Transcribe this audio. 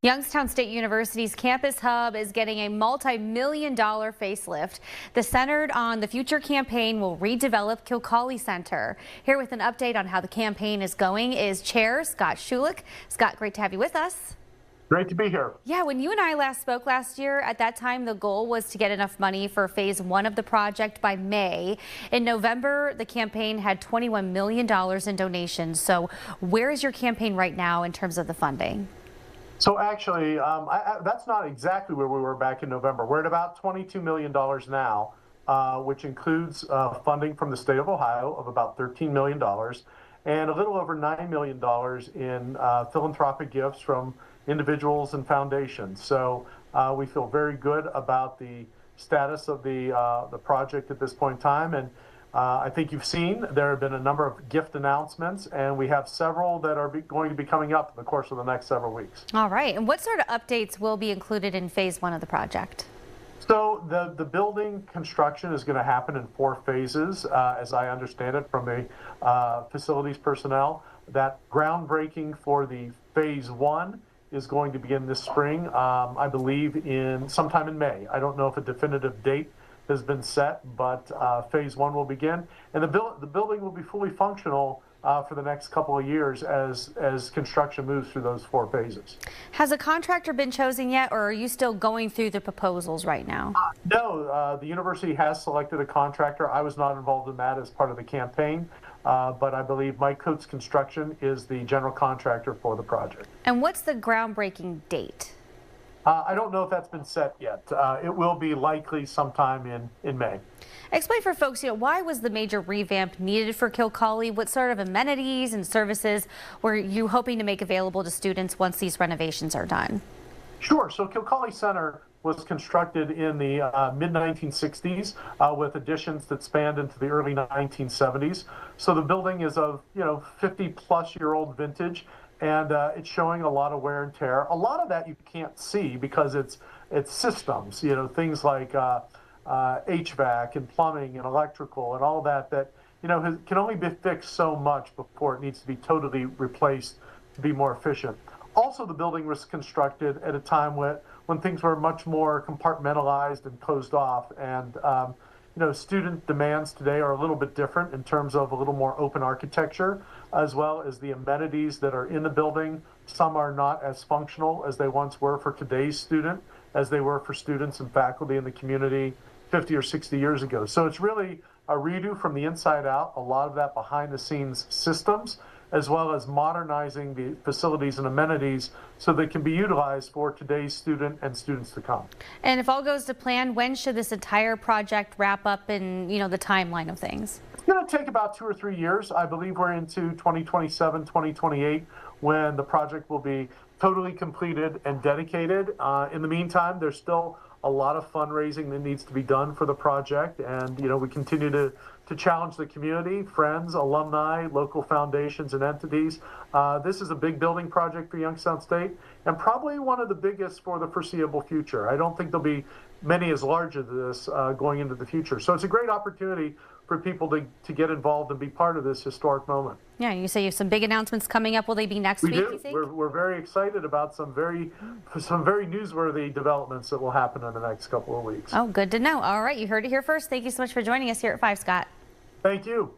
Youngstown State University's campus hub is getting a multi-million-dollar facelift. The Centered on the Future campaign will redevelop Kilcawley Center. Here with an update on how the campaign is going is Chair Scott Schulik. Scott, great to have you with us. Great to be here. Yeah, when you and I last spoke last year, at that time the goal was to get enough money for phase one of the project by May. In November, the campaign had $21 million in donations. So where is your campaign right now in terms of the funding? So actually, that's not exactly where we were back in November. We're at about $22 million now, which includes funding from the state of Ohio of about $13 million and a little over $9 million in philanthropic gifts from individuals and foundations. So we feel very good about the status of the project at this point in time. And I think you've seen there have been a number of gift announcements, and we have several that are going to be coming up in the course of the next several weeks. All right. And what sort of updates will be included in phase one of the project? So the building construction is going to happen in 4 phases, as I understand it from the facilities personnel. That groundbreaking for the phase 1 is going to begin this spring, I believe sometime in May. I don't know if a definitive date has been set, but phase 1 will begin, and the building will be fully functional for the next couple of years as construction moves through those 4 phases. Has a contractor been chosen yet, or are you still going through the proposals right now? No, the university has selected a contractor. I was not involved in that as part of the campaign, but I believe Mike Coates Construction is the general contractor for the project. And what's the groundbreaking date? I don't know if that's been set yet. It will be likely sometime in May. Explain for folks, why was the major revamp needed for Kilcawley? What sort of amenities and services were you hoping to make available to students once these renovations are done? Sure. So Kilcawley Center was constructed in the mid-1960s with additions that spanned into the early 1970s. So the building is of 50-plus-year-old vintage. And it's showing a lot of wear and tear. A lot of that you can't see because it's systems, things like HVAC and plumbing and electrical and all that can only be fixed so much before it needs to be totally replaced to be more efficient. Also, the building was constructed at a time when things were much more compartmentalized and closed off. And student demands today are a little bit different in terms of a little more open architecture, as well as the amenities that are in the building. Some are not as functional as they once were for today's student as they were for students and faculty in the community 50 or 60 years ago. So it's really a redo from the inside out, a lot of that behind the scenes systems, as well as modernizing the facilities and amenities so they can be utilized for today's student and students to come. And if all goes to plan, when should this entire project wrap up in, the timeline of things? It's going to take about 2 or 3 years. I believe we're into 2027, 2028, when the project will be totally completed and dedicated. In the meantime, there's still a lot of fundraising that needs to be done for the project, and we continue to challenge the community, friends, alumni, local foundations and entities. This is a big building project for Youngstown State, and probably one of the biggest for the foreseeable future. I don't think there'll be many as large as this going into the future. So it's a great opportunity for people to get involved and be part of this historic moment. Yeah, you say you have some big announcements coming up. Will they be next week, you think? We're very excited about some very newsworthy developments that will happen in the next couple of weeks. Oh, good to know. All right, you heard it here first. Thank you so much for joining us here at 5, Scott. Thank you.